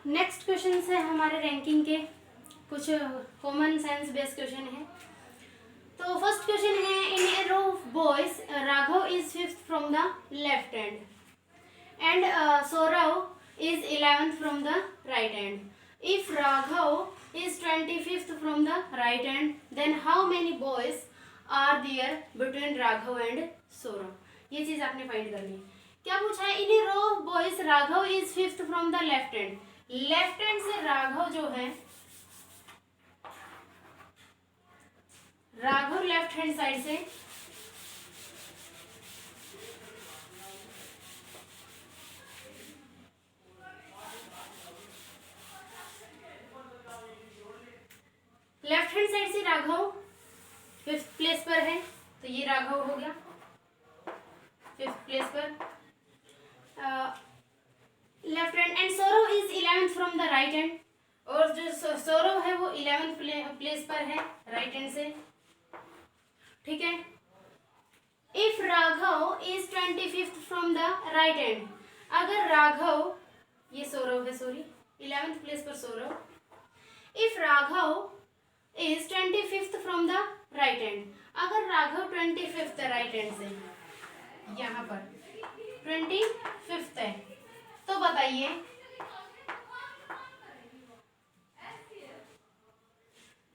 Next question है हमारे ranking के, कुछ कॉमन सेंस बेस्ड क्वेश्चन है। तो फर्स्ट क्वेश्चन है, in a row of boys Raghav is fifth from the left hand and Saurav is 11th from the right hand. If Raghav is 25th from the right hand then how many boys are there between Raghav and Saurav. ये चीज आपने find करनी है। क्या पूछा है, in a row of boys Raghav is fifth from the left hand. Left hand से राघव जो है, राघव लेफ्ट हैंड साइड से लेफ्ट हैंड साइड से राघव फिफ्थ प्लेस पर है, तो ये राघव हो गया फिफ्थ प्लेस पर। Left hand and Saurav is 11th from the right hand, और जो सौरव है वो 11th प्लेस पर है राइट हैंड से। ठीक है। If Raghav is 25th from the right hand, अगर राघव, ये सौरव है, सॉरी 11th प्लेस पर Saurav. If Raghav is 25th from the right hand, अगर राघव 25th है राइट हैंड से, यहाँ पर 25th है, तो बताइए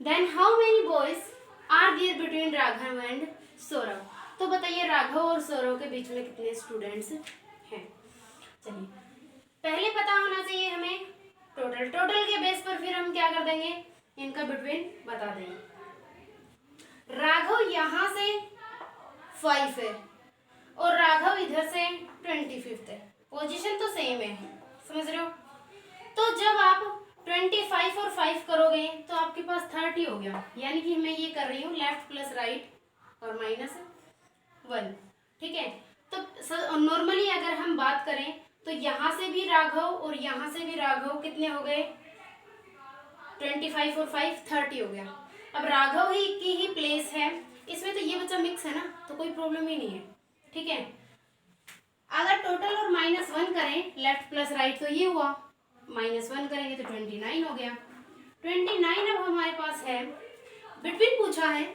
then how many boys are there between Raghav and Saurav. तो बताइए राघव और सौरव के बीच में कितने स्टूडेंट्स हैं। चलिए, पहले पता होना चाहिए हमें टोटल के बेस पर फिर हम क्या कर देंगे, इनका बिटवीन बता देंगे। राघव यहाँ से 5 है और राघव इधर से 25th है, पोजीशन तो सेम है, समझ रहे हो। तो जब आप 25 और 5 करोगे तो आपके पास 30 हो गया, यानी कि मैं ये कर रही हूँ लेफ्ट प्लस राइट और -1। ठीक है। तो नॉर्मली अगर हम बात करें तो यहाँ से भी राघव और यहाँ से भी राघव कितने हो गए, 25 और 5 30 हो गया। अब राघव ही की ही प्लेस है, इसमें तो ये बच्चा मिक्स है ना, तो कोई प्रॉब्लम ही नहीं है। ठीक है। अगर टोटल और -1 करें लेफ्ट प्लस राइट तो ये हुआ, -1 करेंगे तो 29 हो गया। 29 अब हमारे पास है, बिटवीन पूछा है,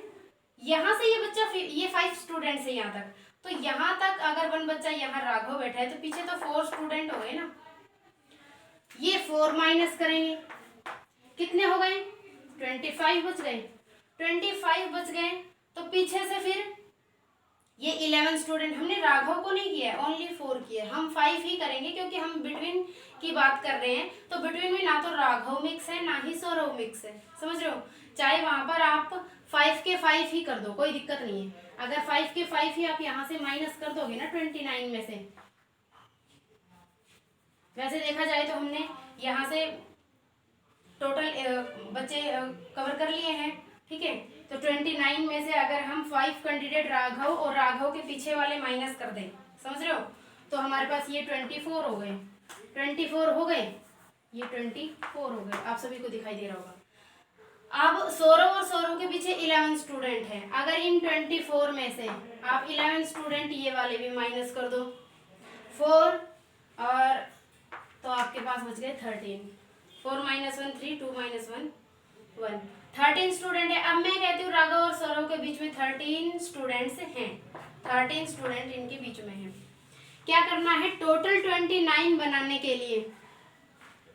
यहाँ से ये बच्चा, ये 5 स्टूडेंट्स है यहाँ तक, तो यहाँ तक अगर 1 बच्चा यहाँ राघव बैठा है तो पीछे तो 4 स्टूडेंट हो गए ना। ये 4 माइनस करेंगे, कितने हो गए, 25 बच गए। 25 बच गए तो पीछे से फिर ये 11 स्टूडेंट, हमने राघव को नहीं किया है, ओनली 4 किया है। हम 5 ही करेंगे क्योंकि हम बिटवीन की बात कर रहे हैं, तो बिटवीन में ना तो राघव मिक्स है ना ही सौरव मिक्स है, समझ रहे हो। चाहे वहां पर आप 5 के 5 ही कर दो, कोई दिक्कत नहीं है। अगर 5 के 5 ही आप यहाँ से माइनस कर दोगे ना 29 में से, वैसे देखा जाए तो हमने यहाँ से टोटल बच्चे कवर कर लिए हैं। ठीक है। तो 29 में से अगर हम 5 कैंडिडेट राघव और राघव के पीछे वाले माइनस कर दें, समझ रहे हो, तो हमारे पास ये 24 हो गए, 24 हो गए, ये 24 हो गए, आप सभी को दिखाई दे रहा होगा। अब सौरव और सौरव के पीछे 11 स्टूडेंट हैं, अगर इन 24 में से आप 11 स्टूडेंट ये वाले भी माइनस कर दो 4, और तो आपके पास बच गए 13। 4 - 1 3, 2 - 1 1, 13 स्टूडेंट है। अब मैं कहती हूँ राघव और सौरव के बीच में 13 स्टूडेंट्स हैं, 13 स्टूडेंट इनके बीच में हैं। क्या करना है, टोटल 29 बनाने के लिए,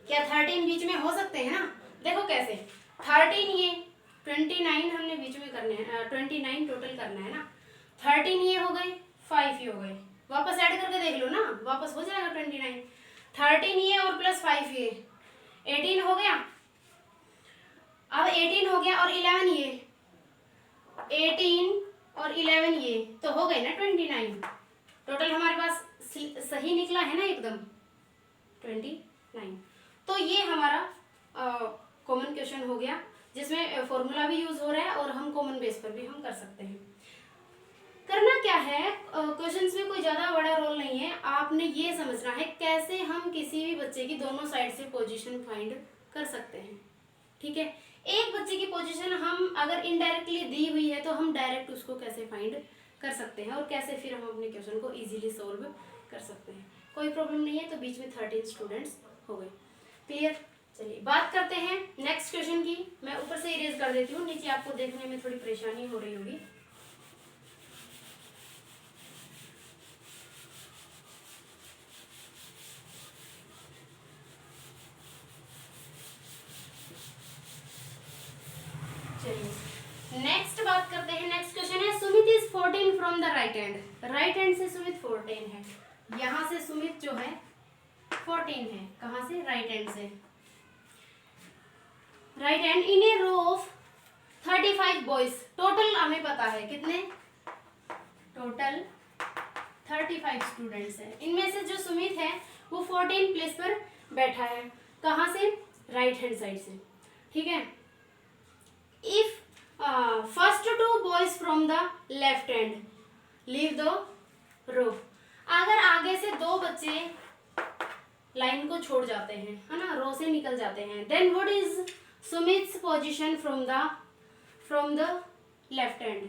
क्या 13 बीच में हो सकते हैं ना, देखो कैसे, 13 ये 29 हमने बीच में करने हैं, 29 टोटल करना है ना, 13 ये हो गए, 5 ये हो गए, वापस ऐड करके देख लो ना, वापस हो जाएगा 29। 13 ये और प्लस 5 ये 18 हो गया। अब 18 हो गया और 11 ये 18 और 11 ये तो हो गए ना 29। टोटल हमारे पास सही निकला है ना एकदम 29। तो ये हमारा कॉमन क्वेश्चन हो गया, जिसमें फॉर्मूला भी यूज हो रहा है और हम कॉमन बेस पर भी हम कर सकते हैं। करना क्या है, क्वेश्चंस में कोई ज़्यादा बड़ा रोल नहीं है, आपने ये समझना है कैसे हम किसी भी बच्चे की दोनों साइड से पोजीशन फाइंड कर सकते हैं। ठीक है। एक बच्चे की पोजीशन हम अगर इनडायरेक्टली दी हुई है तो हम डायरेक्ट उसको कैसे फाइंड कर सकते हैं और कैसे फिर हम अपने क्वेश्चन को इजीली सॉल्व कर सकते हैं। कोई प्रॉब्लम नहीं है। तो बीच में 13 स्टूडेंट्स हो गए। क्लियर। चलिए बात करते हैं नेक्स्ट क्वेश्चन की। मैं ऊपर से इरेज कर देती हूँ, नीचे आपको देखने में थोड़ी परेशानी हो रही होगी। चलिए नेक्स्ट बात करते हैं। नेक्स्ट क्वेश्चन है Sumit is 14 from the right hand. Right hand से सुमित 14 है, यहां से सुमित जो है 14 है, कहां से? राइट हैंड से। Right hand in a row of 35 boys. Total हमें पता है कितने, टोटल 35 स्टूडेंट्स है। इनमें से जो सुमित है वो 14 प्लेस पर बैठा है, कहां से? राइट हैंड साइड से, ठीक है। If first 2 boys from the left hand leave the row. अगर आगे से 2 बच्चे लाइन को छोड़ जाते हैं, है ना, रो से निकल जाते हैं, then what is Sumit's position from the left hand.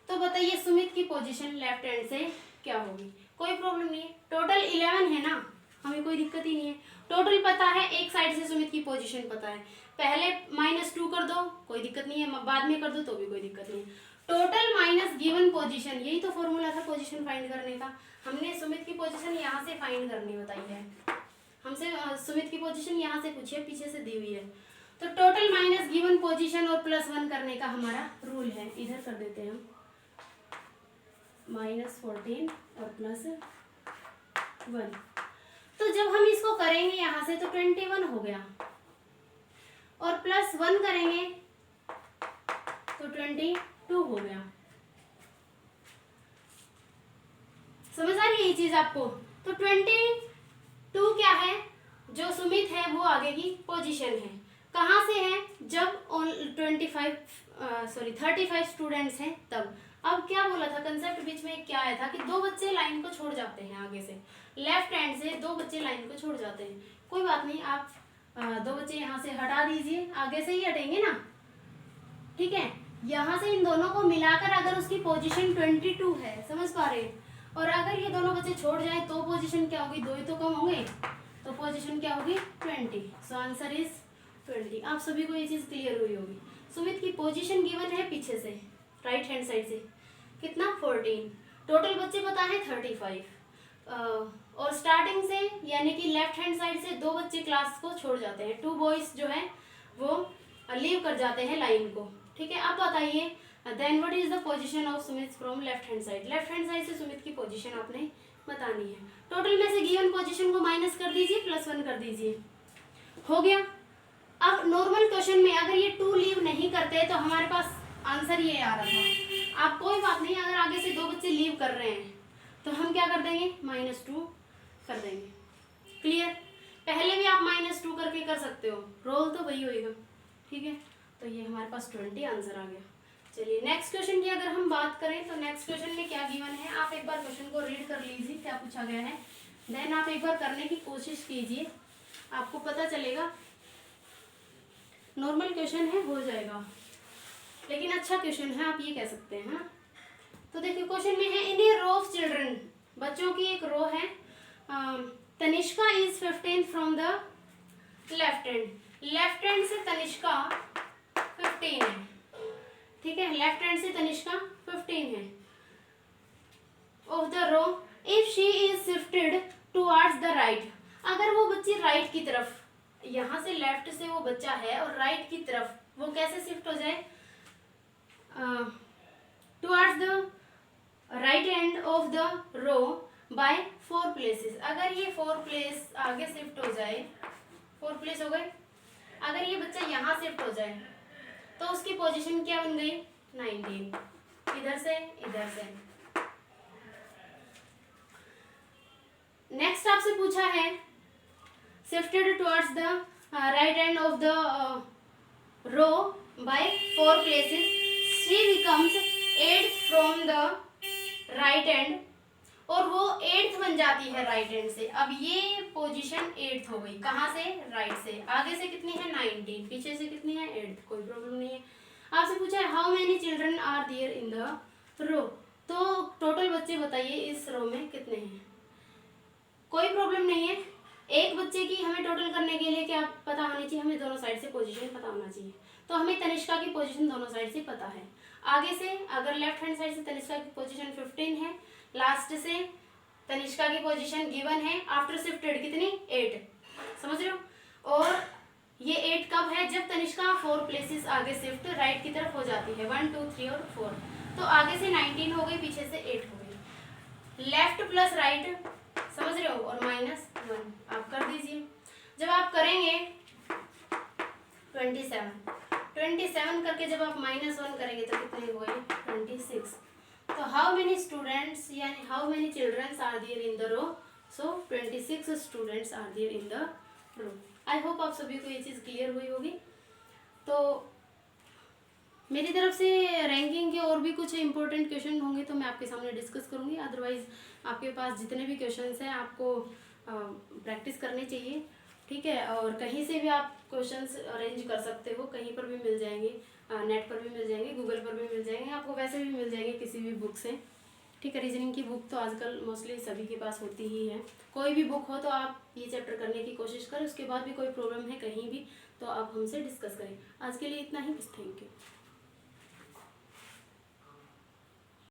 तो बताइए सुमित की पोजीशन लेफ्ट हैंड से क्या होगी? कोई प्रॉब्लम नहीं है, टोटल 11 है ना, हमें कोई दिक्कत ही नहीं है। टोटल पता है, एक साइड से सुमित की पोजीशन पता है, पहले -2 कर दो कोई दिक्कत नहीं है, बाद में कर दो तो भी कोई दिक्कत नहीं है। टोटल माइनस गिवन पोजीशन, यही तो फॉर्मूला था पोजीशन फाइंड करने का। हमने सुमित की पोजीशन यहाँ से फाइंड करनी बताई है, हमसे सुमित की पोजीशन यहाँ से पूछी है, पीछे से दी हुई है। तो टोटल माइनस गिवन पोजीशन और +1 करने का हमारा रूल है। इधर कर देते हैं हम -14 और +1। तो जब हम इसको करेंगे यहाँ से तो 21 हो गया, और +1 करेंगे तो 22 हो गया। समझ आ रही है ये चीज आपको? तो 22 क्या है, जो सुमित है वो आगे की पोजीशन है, कहाँ से है? जब 35 स्टूडेंट्स हैं तब। अब क्या बोला था कंसेप्ट, बीच में क्या आया था कि 2 बच्चे लाइन को छोड़ जाते हैं, आगे से लेफ्ट हैंड से 2 बच्चे लाइन को छोड़ जाते हैं। कोई बात नहीं, आप 2 बच्चे यहाँ से हटा दीजिए, आगे से ही हटेंगे ना, ठीक है। यहाँ से इन दोनों को मिलाकर अगर उसकी पोजीशन 22 है, समझ पा रहे हैं, और अगर ये दोनों बच्चे छोड़ जाए तो पोजीशन क्या होगी? 2 ही तो कम होंगे, तो पोजीशन क्या होगी? 20। So answer is 20। आप सभी को ये चीज क्लियर हुई होगी। सुमित की पोजीशन गिवन है पीछे से, राइट हैंड साइड से, कितना? 14। टोटल बच्चे पता है 35, और स्टार्टिंग से यानी कि लेफ्ट हैंड साइड से 2 बच्चे क्लास को छोड़ जाते हैं, 2 बॉयज जो है वो लीव कर जाते हैं लाइन को, ठीक है। अब बताइए then what is the position of Sumit from left hand side. Left hand side से सुमित की पोजीशन आपने बतानी है। टोटल में से गिवन पोजीशन को माइनस कर दीजिए, +1 कर दीजिए, हो गया। अब नॉर्मल क्वेश्चन में अगर ये 2 लीव नहीं करते तो हमारे पास आंसर ये आ रहा था। आप कोई बात नहीं, अगर आगे से 2 बच्चे लीव कर रहे हैं तो हम क्या कर देंगे? -2 कर देंगे। क्लियर? पहले भी आप -2 करके कर सकते हो, रोल तो वही होएगा, ठीक है। तो ये हमारे पास 20 आंसर आ गया। चलिए नेक्स्ट क्वेश्चन की अगर हम बात करें तो नेक्स्ट क्वेश्चन में क्या गिवन है, आप एक बार क्वेश्चन को रीड कर लीजिए क्या पूछा गया है, देन आप एक बार करने की कोशिश कीजिए, आपको पता चलेगा। नॉर्मल क्वेश्चन है, हो जाएगा, लेकिन अच्छा क्वेश्चन है, आप ये कह सकते हैं। हाँ, तो देखिए क्वेश्चन में है in a row of children, बच्चों की एक रो है, Tanishka is 15 from the left hand. Left hand से तनिष्का 15 है, ठीक है, लेफ्ट हैंड से तनिष्का 15 है of the row. If she is shifted towards the right, अगर वो बच्ची राइट की तरफ, यहाँ से लेफ्ट से वो बच्चा है और राइट की तरफ वो कैसे शिफ्ट हो जाए? Towards the right end of the row by 4 places. अगर ये 4 प्लेस आगे शिफ्ट हो जाए, 4 प्लेस हो गए, अगर ये बच्चा यहाँ शिफ्ट हो जाए तो उसकी पोजीशन क्या बन गई? 19। इधर से इधर से। नेक्स्ट आपसे पूछा है shifted towards the right end of the row by 4 places, she becomes 8th from the right end, और वो 8th बन जाती है राइट हैंड से। अब ये पोजीशन 8th हो गई, कहाँ से? राइट से। आगे से कितनी है? 19, पीछे से कितनी है? 8th। कोई प्रॉब्लम नहीं है। आपसे पूछा है how many children are there in the row, तो टोटल बच्चे बताइए इस रो में कितने हैं? कोई प्रॉब्लम नहीं है, एक बच्चे की हमें टोटल करने के लिए क्या पता होनी चाहिए, हमें दोनों साइड से पोजीशन पता होना चाहिए। तो हमें तनिष्का की पोजीशन दोनों साइड से पता है। आगे से अगर लेफ्ट हैंड साइड से तनिष्का की पोजीशन 15 है, लास्ट से तनिष्का की पोजीशन गिवन है, आफ्टर शिफ्टेड कितनी 8, समझ रहे हो। और ये 8 कब है, जब तनिष्का 4 प्लेसेस आगे शिफ्ट राइट की तरफ हो जाती है, 1 2 3 और 4। तो आगे से 19 हो गई, पीछे से 8 हो गई। लेफ्ट प्लस राइट समझ रहे हो, और -1 आप कर दीजिए। जब आप करेंगे 27 करके जब आप -1 करेंगे तो कितने हो गए 26। तो हाउ मेनी स्टूडेंट्स यानी how many childrens are there in the row, so 26 students are there in the row. I hope आप सभी को ये चीज़ क्लियर हुई होगी। तो मेरी तरफ से रैंकिंग के और भी कुछ इंपॉर्टेंट क्वेश्चन होंगे तो मैं आपके सामने डिस्कस करूंगी। अदरवाइज आपके पास जितने भी क्वेश्चंस हैं आपको प्रैक्टिस करनी चाहिए, ठीक है। और कहीं से भी आप क्वेश्चंस अरेंज कर सकते हो, कहीं पर भी मिल जाएंगे, नेट पर भी मिल जाएंगे, गूगल पर भी मिल जाएंगे, आपको वैसे भी मिल जाएंगे किसी भी बुक से, ठीक है। रीजनिंग की बुक तो आजकल मोस्टली सभी के पास होती ही है। कोई भी बुक हो तो आप ये चैप्टर करने की कोशिश करें, उसके बाद भी कोई प्रॉब्लम है कहीं भी तो आप हमसे डिस्कस करें। आज के लिए इतना ही, बस थैंक यू।